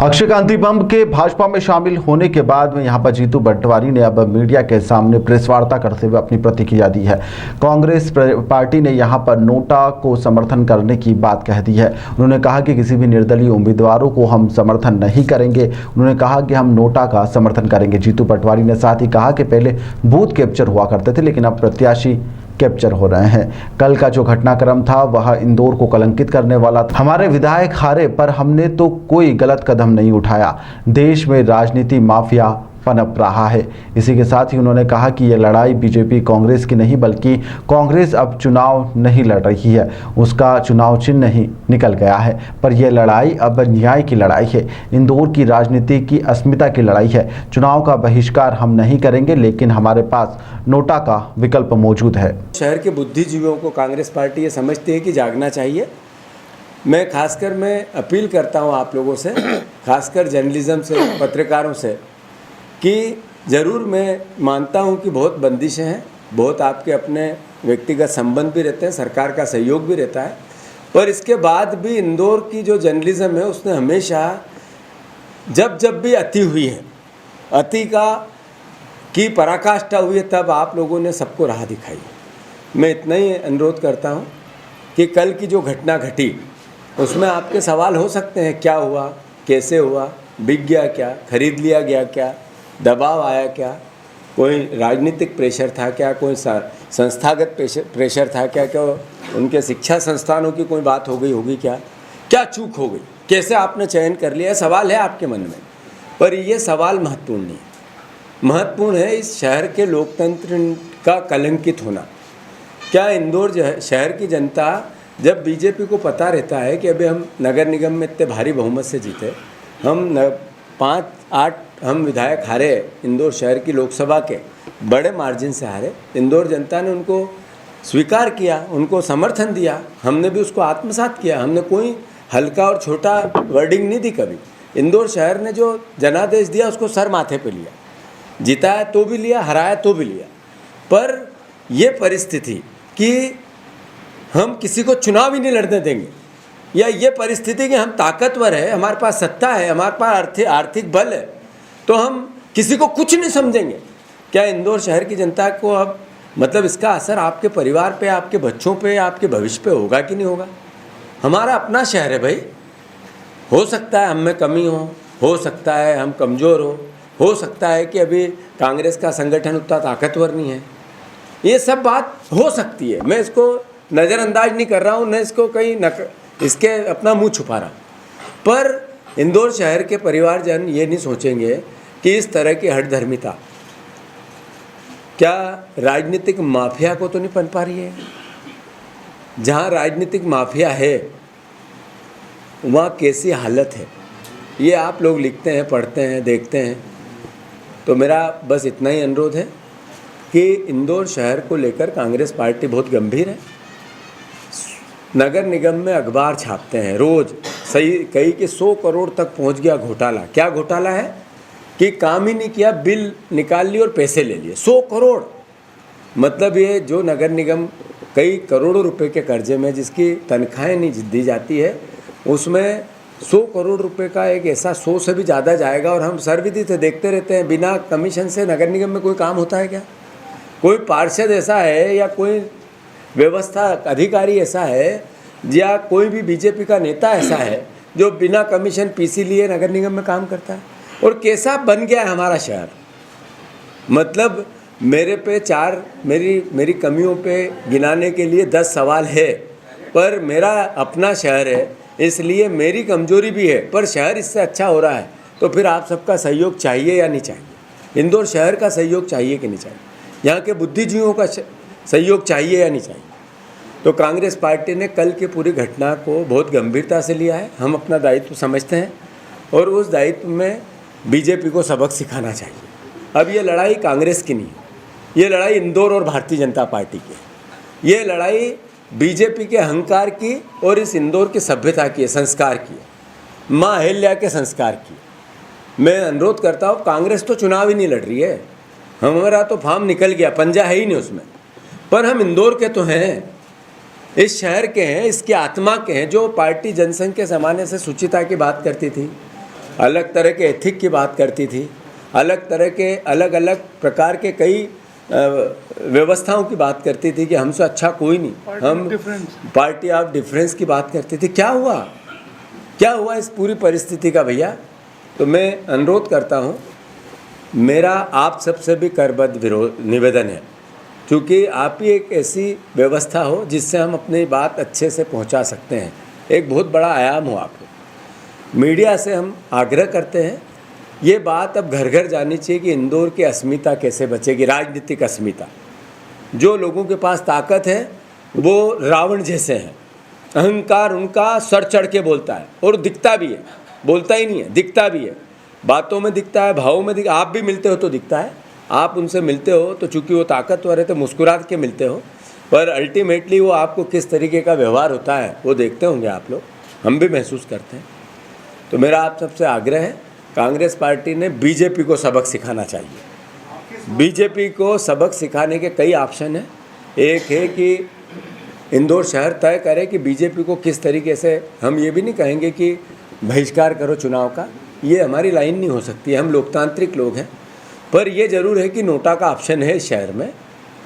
अक्षय कांति बम के भाजपा में शामिल होने के बाद में यहां पर जीतू पटवारी ने अब मीडिया के सामने प्रेस वार्ता करते हुए अपनी प्रतिक्रिया दी है। कांग्रेस पार्टी ने यहां पर नोटा को समर्थन करने की बात कह दी है। उन्होंने कहा कि किसी भी निर्दलीय उम्मीदवारों को हम समर्थन नहीं करेंगे। उन्होंने कहा कि हम नोटा का समर्थन करेंगे। जीतू पटवारी ने साथ ही कहा कि पहले बूथ कैप्चर हुआ करते थे, लेकिन अब प्रत्याशी कैप्चर हो रहे हैं। कल का जो घटनाक्रम था वह इंदौर को कलंकित करने वाला था। हमारे विधायक हारे, पर हमने तो कोई गलत कदम नहीं उठाया। देश में राजनीति माफिया पनप रहा है। इसी के साथ ही उन्होंने कहा कि यह लड़ाई बीजेपी कांग्रेस की नहीं, बल्कि कांग्रेस अब चुनाव नहीं लड़ रही है, उसका चुनाव चिन्ह ही निकल गया है। पर यह लड़ाई अब न्याय की लड़ाई है, इंदौर की राजनीति की अस्मिता की लड़ाई है। चुनाव का बहिष्कार हम नहीं करेंगे, लेकिन हमारे पास नोटा का विकल्प मौजूद है। शहर के बुद्धिजीवियों को कांग्रेस पार्टी ये समझती है कि जागना चाहिए। मैं अपील करता हूँ आप लोगों से, खासकर जर्नलिज्म से, पत्रकारों से, कि ज़रूर मैं मानता हूं कि बहुत बंदिशें हैं, बहुत आपके अपने व्यक्तिगत संबंध भी रहते हैं, सरकार का सहयोग भी रहता है, पर इसके बाद भी इंदौर की जो जर्नलिज्म है उसने हमेशा जब भी अति हुई है, अति की पराकाष्ठा हुई है, तब आप लोगों ने सबको राह दिखाई। मैं इतना ही अनुरोध करता हूं कि कल की जो घटना घटी उसमें आपके सवाल हो सकते हैं, क्या हुआ, कैसे हुआ, बिक गया क्या, खरीद लिया गया क्या, दबाव आया क्या, कोई राजनीतिक प्रेशर था क्या, कोई संस्थागत प्रेशर था क्या, क्या उनके शिक्षा संस्थानों की कोई बात हो गई होगी क्या चूक हो गई, कैसे आपने चयन कर लिया, सवाल है आपके मन में। पर ये सवाल महत्वपूर्ण नहीं है। महत्वपूर्ण है इस शहर के लोकतंत्र का कलंकित होना। क्या इंदौर शहर की जनता, जब बीजेपी को पता रहता है कि अभी हम नगर निगम में इतने भारी बहुमत से जीते, हम 5-8 हम विधायक हारे, इंदौर शहर की लोकसभा के बड़े मार्जिन से हारे, इंदौर जनता ने उनको स्वीकार किया, उनको समर्थन दिया, हमने भी उसको आत्मसात किया। हमने कोई हल्का और छोटा वर्डिंग नहीं दी कभी। इंदौर शहर ने जो जनादेश दिया उसको सर माथे पे लिया, जिताया तो भी लिया, हराया तो भी लिया। पर यह परिस्थिति कि हम किसी को चुनाव ही नहीं लड़ने देंगे, या ये परिस्थिति कि हम ताकतवर है, हमारे पास सत्ता है, हमारे पास आर्थिक बल है, तो हम किसी को कुछ नहीं समझेंगे, क्या इंदौर शहर की जनता को अब मतलब इसका असर आपके परिवार पे, आपके बच्चों पे, आपके भविष्य पे होगा कि नहीं होगा? हमारा अपना शहर है भाई। हो सकता है हम में कमी हो सकता है हम कमज़ोर हो सकता है कि अभी कांग्रेस का संगठन उतना ताकतवर नहीं है, ये सब बात हो सकती है। मैं इसको नज़रअंदाज नहीं कर रहा हूँ, न इसको कहीं इसके अपना मुंह छुपा रहा। पर इंदौर शहर के परिवारजन ये नहीं सोचेंगे कि इस तरह की हठधर्मिता क्या राजनीतिक माफिया को तो नहीं पनपा रही है? जहाँ राजनीतिक माफिया है वहाँ कैसी हालत है, ये आप लोग लिखते हैं, पढ़ते हैं, देखते हैं। तो मेरा बस इतना ही अनुरोध है कि इंदौर शहर को लेकर कांग्रेस पार्टी बहुत गंभीर है। नगर निगम में अखबार छापते हैं रोज़, सही कही कि 100 करोड़ तक पहुंच गया घोटाला। क्या घोटाला है कि काम ही नहीं किया, बिल निकाल लिए और पैसे ले लिए। 100 करोड़ मतलब ये जो नगर निगम कई करोड़ों रुपए के कर्जे में, जिसकी तनख्वाहें नहीं दी जाती है, उसमें 100 करोड़ रुपए का एक ऐसा 100 से भी ज़्यादा जाएगा। और हम सर्वविदित देखते रहते हैं, बिना कमीशन से नगर निगम में कोई काम होता है क्या? कोई पार्षद ऐसा है या कोई व्यवस्था अधिकारी ऐसा है या कोई भी बीजेपी का नेता ऐसा है जो बिना कमीशन पीसी लिए नगर निगम में काम करता है? और कैसा बन गया है हमारा शहर। मतलब मेरे पे मेरी कमियों पे गिनाने के लिए 10 सवाल है, पर मेरा अपना शहर है, इसलिए मेरी कमजोरी भी है, पर शहर इससे अच्छा हो रहा है। तो फिर आप सबका सहयोग चाहिए या नहीं चाहिए? इंदौर शहर का सहयोग चाहिए कि नहीं चाहिए? यहाँ के बुद्धिजीवियों का सहयोग चाहिए या नहीं चाहिए? तो कांग्रेस पार्टी ने कल की पूरी घटना को बहुत गंभीरता से लिया है। हम अपना दायित्व समझते हैं और उस दायित्व में बीजेपी को सबक सिखाना चाहिए। अब ये लड़ाई कांग्रेस की नहीं है, ये लड़ाई इंदौर और भारतीय जनता पार्टी की है। ये लड़ाई बीजेपी के अहंकार की और इस इंदौर की सभ्यता की है, संस्कार की है, माँ अहिल्या के संस्कार की। मैं अनुरोध करता हूँ, कांग्रेस तो चुनाव ही नहीं लड़ रही है, हमारा तो फार्म निकल गया, पंजा है ही नहीं उसमें। पर हम इंदौर के तो हैं, इस शहर के हैं, इसकी आत्मा के हैं। जो पार्टी जनसंघ के ज़माने से सुचिता की बात करती थी, अलग तरह के एथिक की बात करती थी, अलग तरह के अलग अलग प्रकार के कई व्यवस्थाओं की बात करती थी कि हमसे अच्छा कोई नहीं, हम पार्टी ऑफ डिफरेंस की बात करती थी। क्या हुआ इस पूरी परिस्थिति का भैया? तो मैं अनुरोध करता हूँ, मेरा आप सबसे भी करबद्ध निवेदन है, क्योंकि आप ही एक ऐसी व्यवस्था हो जिससे हम अपनी बात अच्छे से पहुंचा सकते हैं। एक बहुत बड़ा आयाम हो आप। मीडिया से हम आग्रह करते हैं, ये बात अब घर घर जानी चाहिए कि इंदौर की अस्मिता कैसे बचेगी, राजनीतिक अस्मिता। जो लोगों के पास ताकत है वो रावण जैसे हैं, अहंकार उनका सर चढ़ के बोलता है और दिखता भी है, बोलता ही नहीं है, दिखता भी है, बातों में दिखता है, भावों में दिखता है। आप भी मिलते हो तो दिखता है, आप उनसे मिलते हो तो चूंकि वो ताकतवर है तो मुस्कुरा के मिलते हो, पर अल्टीमेटली वो आपको किस तरीके का व्यवहार होता है वो देखते होंगे आप लोग, हम भी महसूस करते हैं। तो मेरा आप सबसे आग्रह है, कांग्रेस पार्टी ने बीजेपी को सबक सिखाना चाहिए। बीजेपी को सबक सिखाने के कई ऑप्शन हैं। एक है कि इंदौर शहर तय करे कि बीजेपी को किस तरीके से, हम ये भी नहीं कहेंगे कि बहिष्कार करो चुनाव का, ये हमारी लाइन नहीं हो सकती है, हम लोकतांत्रिक लोग हैं, पर ये ज़रूर है कि नोटा का ऑप्शन है इस शहर में।